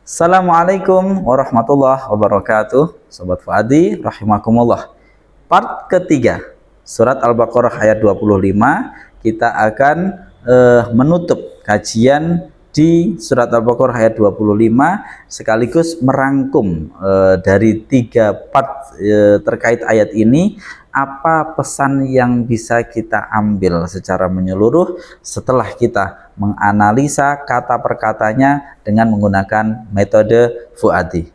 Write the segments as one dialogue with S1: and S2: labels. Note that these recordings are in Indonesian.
S1: Assalamualaikum warahmatullahi wabarakatuh. Sobat Fuadi rahimakumullah. Part ketiga surat Al-Baqarah ayat 25. Kita akan menutup kajian di surat Al-Baqarah ayat 25 sekaligus merangkum dari 3 part terkait ayat ini. Apa pesan yang bisa kita ambil secara menyeluruh setelah kita menganalisa kata per katanya dengan menggunakan metode Fuadi.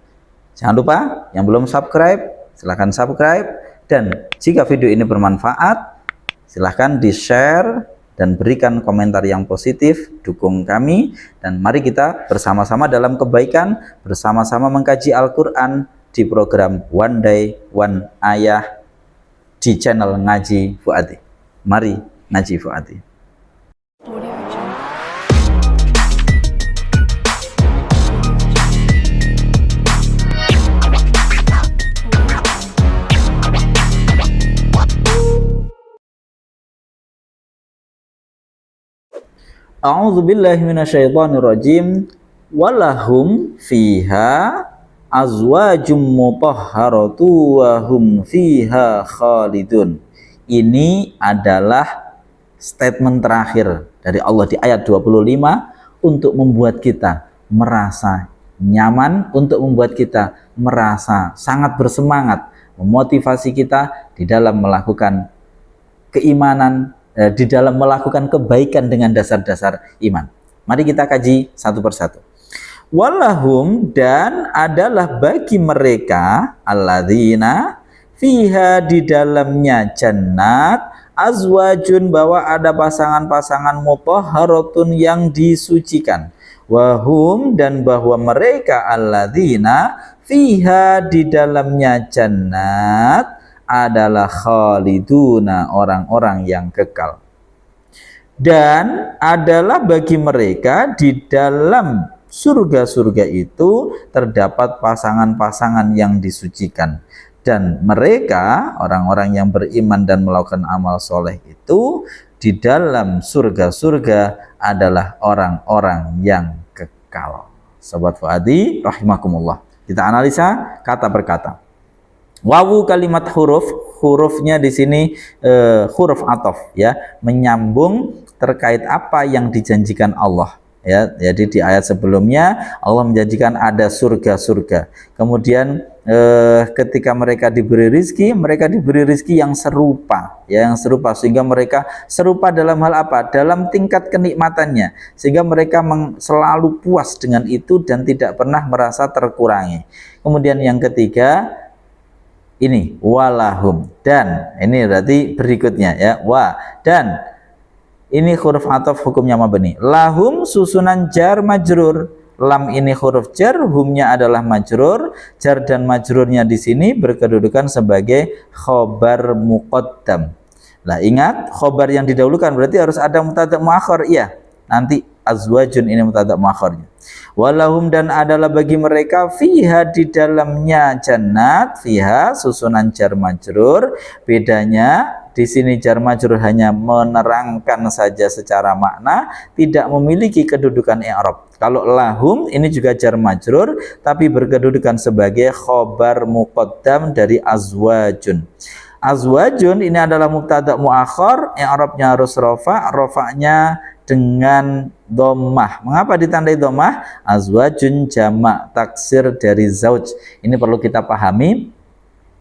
S1: Jangan lupa yang belum subscribe silahkan subscribe, dan jika video ini bermanfaat silahkan di share dan berikan komentar yang positif, dukung kami, dan mari kita bersama-sama dalam kebaikan, bersama-sama mengkaji Al-Quran di program One Day One Ayah di channel Ngaji Fuadi. Mari Ngaji Fuadi. A'udzubillahi minasyaitonirrajim. Walahum fiha azwajum mutahharatu wa hum fiha khalidun. Ini adalah statement terakhir dari Allah di ayat 25 untuk membuat kita merasa nyaman, untuk membuat kita merasa sangat bersemangat, memotivasi kita di dalam melakukan keimanan, di dalam melakukan kebaikan dengan dasar-dasar iman. Mari kita kaji satu persatu. Walahum, dan adalah bagi mereka alladzina fiha, di dalamnya jannat, azwajun, bahwa ada pasangan-pasangan mutahharatun yang disucikan, wahum, dan bahwa mereka alladzina fiha, di dalamnya jannat, adalah khaliduna, orang-orang yang kekal. Dan adalah bagi mereka di dalam surga-surga itu terdapat pasangan-pasangan yang disucikan, dan mereka orang-orang yang beriman dan melakukan amal soleh itu di dalam surga-surga adalah orang-orang yang kekal. Sobat Fuadi rahimakumullah, kita analisa kata per kata. Wawu kalimat hurufnya di sini huruf ataf, ya, menyambung terkait apa yang dijanjikan Allah, ya. Jadi di ayat sebelumnya Allah menjanjikan ada surga-surga. Kemudian ketika mereka diberi rizki yang serupa, ya, yang serupa, sehingga mereka serupa dalam hal apa? Dalam tingkat kenikmatannya, sehingga mereka selalu puas dengan itu dan tidak pernah merasa terkurangi. Kemudian yang ketiga ini walahum, dan ini berarti berikutnya, ya, wa, dan ini huruf ataf hukumnya mabni. Lahum susunan jar majrur, lam ini huruf jar, humnya adalah majrur. Jar dan majrurnya di sini berkedudukan sebagai khobar muqaddam. Nah, ingat, khobar yang didahulukan berarti harus ada mubtada' muakhar, iya. Nanti azwajun ini mubtada' muakharnya. Walahum, dan adalah bagi mereka fiha, di dalamnya jannat, fiha susunan jar majrur. Bedanya di sini jar majrur hanya menerangkan saja secara makna, tidak memiliki kedudukan i'rab. Kalau lahum ini juga jar majrur tapi berkedudukan sebagai khobar muqaddam dari azwajun. Azwajun ini adalah mubtada' muakhar, i'rabnya harus rafa', rafa'nya dengan dhammah. Mengapa ditandai dhammah? Azwajun jamak taksir dari zauj. Ini perlu kita pahami.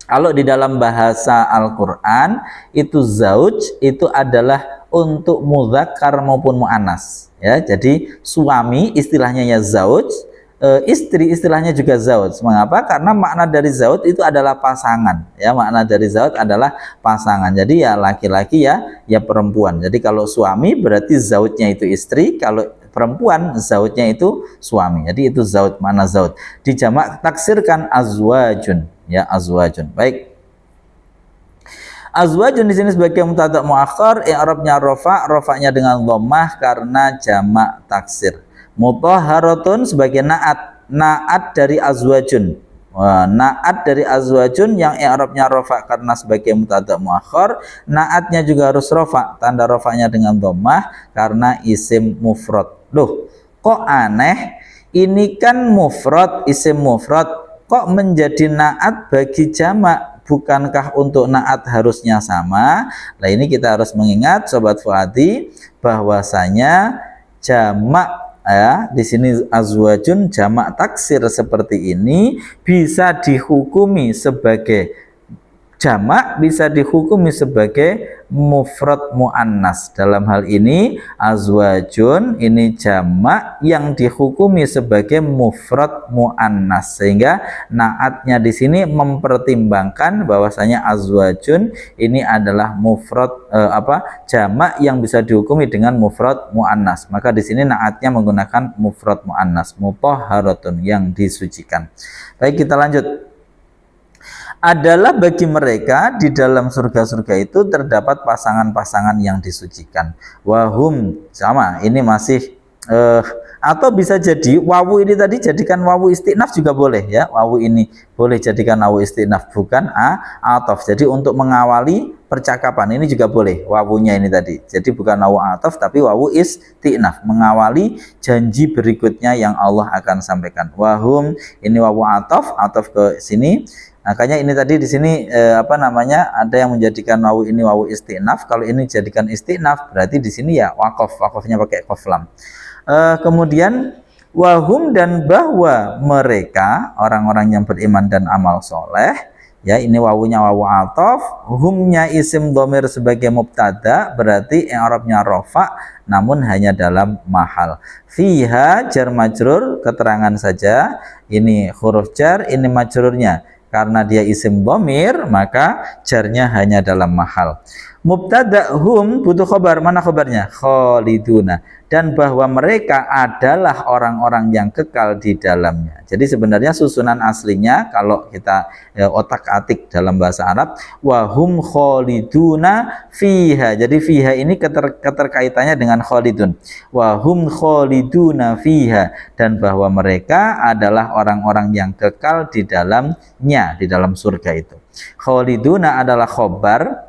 S1: Kalau di dalam bahasa Al-Qur'an itu zauj itu adalah untuk mudzakkar maupun muannas, ya. Jadi suami istilahnya ya zauj, istri istilahnya juga zauj. Mengapa? Karena makna dari zauj itu adalah pasangan, ya. Makna dari zauj adalah pasangan. Jadi ya laki-laki, ya perempuan. Jadi kalau suami berarti zaujnya itu istri, kalau perempuan zaujnya itu suami. Jadi itu zauj, makna zauj. Dijamak taksirkan azwajun, ya, azwajun. Baik. Azwajun di sini sebagai mubtada' muakhar, i'rabnya rafa', rafa'nya dengan dhammah karena jamak taksir. Mutahharatun sebagai naat dari azwajun. Naat dari azwajun yang i'rabnya rafa' karena sebagai mubtada' muakhar, naatnya juga harus rafa', tanda rafa'nya dengan dhammah karena isim mufrad. Loh, kok aneh? Ini kan mufrad, isim mufrad, kok menjadi naat bagi jamak? Bukankah untuk naat harusnya sama? Nah, ini kita harus mengingat Sobat Fuadi bahwasanya jamak, ya, di sini azwajun jamak taksir seperti ini bisa dihukumi sebagai jamak, bisa dihukumi sebagai mufrad muannas. Dalam hal ini azwajun ini jamak yang dihukumi sebagai mufrad muannas, sehingga naatnya di sini mempertimbangkan bahwasanya azwajun ini adalah mufrad jamak yang bisa dihukumi dengan mufrad muannas. Maka di sini naatnya menggunakan mufrad muannas, mutahharatun yang disucikan. Baik, kita lanjut. Adalah bagi mereka di dalam surga-surga itu terdapat pasangan-pasangan yang disucikan. Wahum, sama, ini masih atau bisa jadi wawu ini tadi jadikan wawu istinaf juga boleh, ya. Wawu ini boleh jadikan wawu istinaf, bukan atof. Jadi untuk mengawali percakapan ini juga boleh wawunya ini tadi. Jadi bukan wawu atof tapi wawu istinaf, mengawali janji berikutnya yang Allah akan sampaikan. Wahum ini wawu atof ke sini. Makanya ini tadi di sini ada yang menjadikan wawu ini wawu istinaf. Kalau ini jadikan istinaf berarti di sini ya wakof, wakofnya pakai kof lam. Kemudian wahum, dan bahwa mereka orang-orang yang beriman dan amal soleh, ya, ini wawunya wawu atof, humnya isim dhamir sebagai mubtada, berarti i'rabnya rafa namun hanya dalam mahal. Fiha jar majrur, keterangan saja, ini huruf jar, ini majrurnya. Karena dia isim dhamir, maka jarnya hanya dalam mahal. Mubtada hum butuh khobar, mana khobarnya? Khaliduna. Dan bahwa mereka adalah orang-orang yang kekal di dalamnya. Jadi sebenarnya susunan aslinya kalau kita otak-atik dalam bahasa Arab, wahum khaliduna fiha. Jadi fiha ini keterkaitannya dengan khalidun. Wahum khaliduna fiha, dan bahwa mereka adalah orang-orang yang kekal di dalamnya, di dalam surga itu. Khaliduna adalah khobar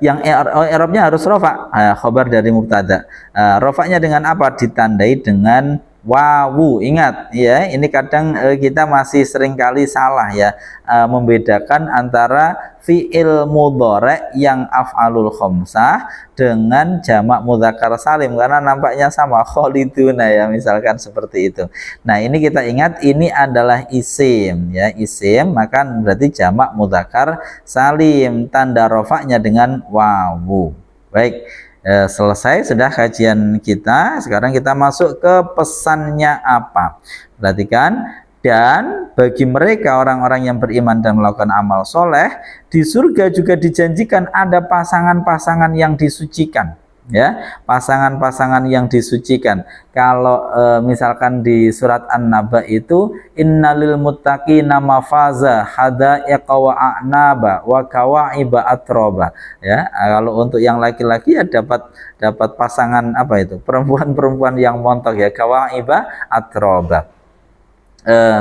S1: yang i'rabnya harus rafa, khobar dari mubtada. Rafanya dengan apa? Ditandai dengan wawu. Ingat ya, ini kadang kita masih seringkali salah ya, membedakan antara fi'il mudhari yang af'alul khamsah dengan jamak mudzakkar salim, karena nampaknya sama, khaliduna ya, misalkan seperti itu. Nah, ini kita ingat ini adalah isim ya, isim maka berarti jamak mudzakkar salim, tanda rafa'nya dengan wawu. Baik, selesai sudah kajian kita. Sekarang kita masuk ke pesannya apa. Perhatikan, dan bagi mereka orang-orang yang beriman dan melakukan amal soleh, di surga juga dijanjikan ada pasangan-pasangan yang disucikan, ya, pasangan-pasangan yang disucikan. Kalau misalkan di surat An-Naba itu innalil muttaqina mafaza hadaiqa wa a'naba wa kawa'iba atroba, ya. Kalau untuk yang laki-laki ya dapat pasangan apa itu, perempuan-perempuan yang montok ya, kawa'iba atroba.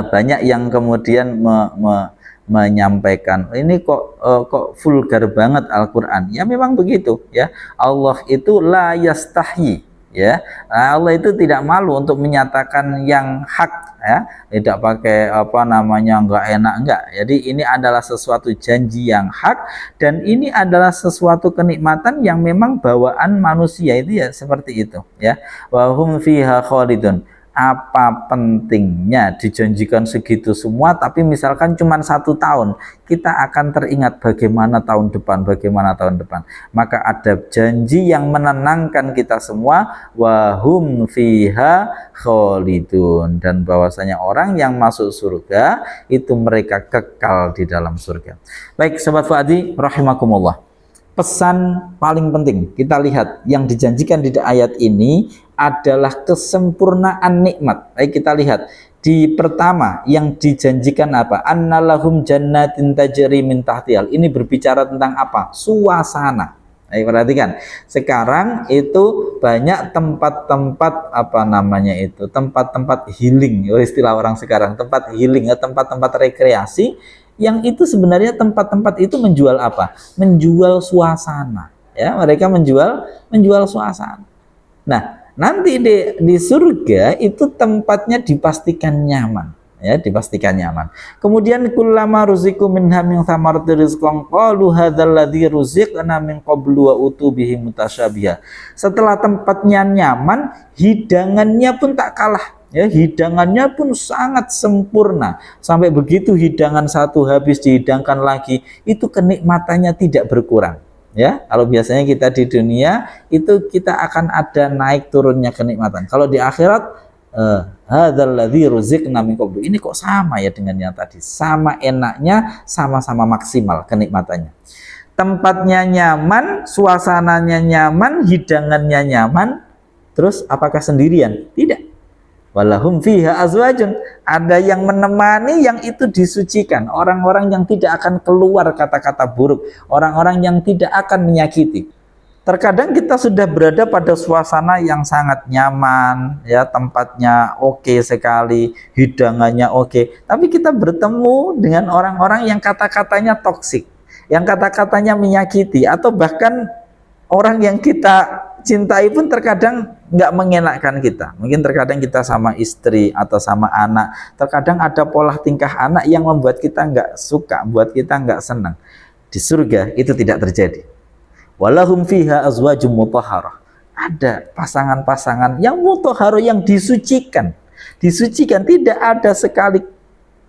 S1: Banyak yang kemudian menyampaikan ini kok vulgar banget Al-Qur'an. Ya memang begitu ya. Allah itu la yastahyi, ya. Allah itu tidak malu untuk menyatakan yang hak, ya. Tidak pakai enggak enak, enggak. Jadi ini adalah sesuatu janji yang hak, dan ini adalah sesuatu kenikmatan yang memang bawaan manusia itu ya seperti itu, ya. Wa hum fiha khalidun. Apa pentingnya dijanjikan segitu semua, tapi misalkan cuma 1 tahun, kita akan teringat bagaimana tahun depan, maka ada janji yang menenangkan kita semua, wahum fiha khalidun, dan bahwasanya orang yang masuk surga itu mereka kekal di dalam surga. Baik Sobat Fuadi rahimakumullah, pesan paling penting kita lihat yang dijanjikan di ayat ini adalah kesempurnaan nikmat. Baik, kita lihat di pertama yang dijanjikan apa? Annalahum jannatin tajri min tahtihal. Ini berbicara tentang apa? Suasana. Ayo perhatikan. Sekarang itu banyak tempat-tempat tempat-tempat healing, istilah orang sekarang, tempat healing, tempat-tempat rekreasi yang itu sebenarnya tempat-tempat itu menjual apa? Menjual suasana. Ya, mereka menjual suasana. Nah, Nanti di surga itu tempatnya dipastikan nyaman, ya, dipastikan nyaman. Kemudian kullama ruziku minha min thamarati rizqan qalu hadzal ladzi ruziqna min qablu wa utu bihi mutasyabiha. Setelah tempatnya nyaman, hidangannya pun tak kalah, ya, hidangannya pun sangat sempurna. Sampai begitu hidangan satu habis dihidangkan lagi, itu kenikmatannya tidak berkurang. Ya, kalau biasanya kita di dunia itu kita akan ada naik turunnya kenikmatan. Kalau di akhirat hadzal ladzi ruziqna min qablu, ini kok sama ya dengan yang tadi, sama enaknya, sama-sama maksimal kenikmatannya. Tempatnya nyaman, suasananya nyaman, hidangannya nyaman. Terus apakah sendirian? Tidak. Walahum fiha azwajun, ada yang menemani, yang itu disucikan, orang-orang yang tidak akan keluar kata-kata buruk, orang-orang yang tidak akan menyakiti. Terkadang kita sudah berada pada suasana yang sangat nyaman, ya, tempatnya oke sekali, hidangannya oke, tapi kita bertemu dengan orang-orang yang kata-katanya toksik, yang kata-katanya menyakiti, atau bahkan orang yang kita cintai pun terkadang nggak mengenakkan kita. Mungkin terkadang kita sama istri atau sama anak, terkadang ada pola tingkah anak yang membuat kita nggak suka, buat kita nggak senang. Di surga itu tidak terjadi. Walahum fiha azwajum mutahharah. Ada pasangan-pasangan yang mutahharah, yang disucikan. Disucikan, tidak ada sekali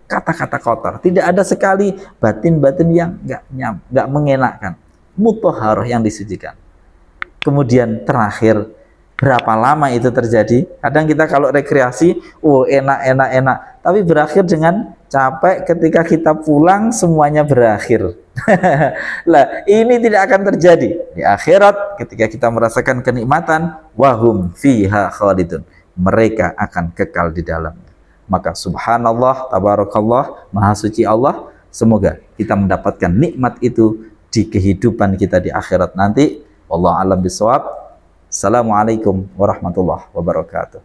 S1: kata-kata kotor, tidak ada sekali batin-batin yang nggak mengenakkan. Mutahharah, yang disucikan. Kemudian terakhir, berapa lama itu terjadi? Kadang kita kalau rekreasi, enak, tapi berakhir dengan capek. Ketika kita pulang semuanya berakhir. Lah, ini tidak akan terjadi di akhirat. Ketika kita merasakan kenikmatan, wahum fiha khalidun, mereka akan kekal di dalamnya. Maka subhanallah, tabarakallah, maha suci Allah. Semoga kita mendapatkan nikmat itu di kehidupan kita di akhirat nanti. Wallahu a'lam bishawab. Assalamualaikum warahmatullahi wabarakatuh.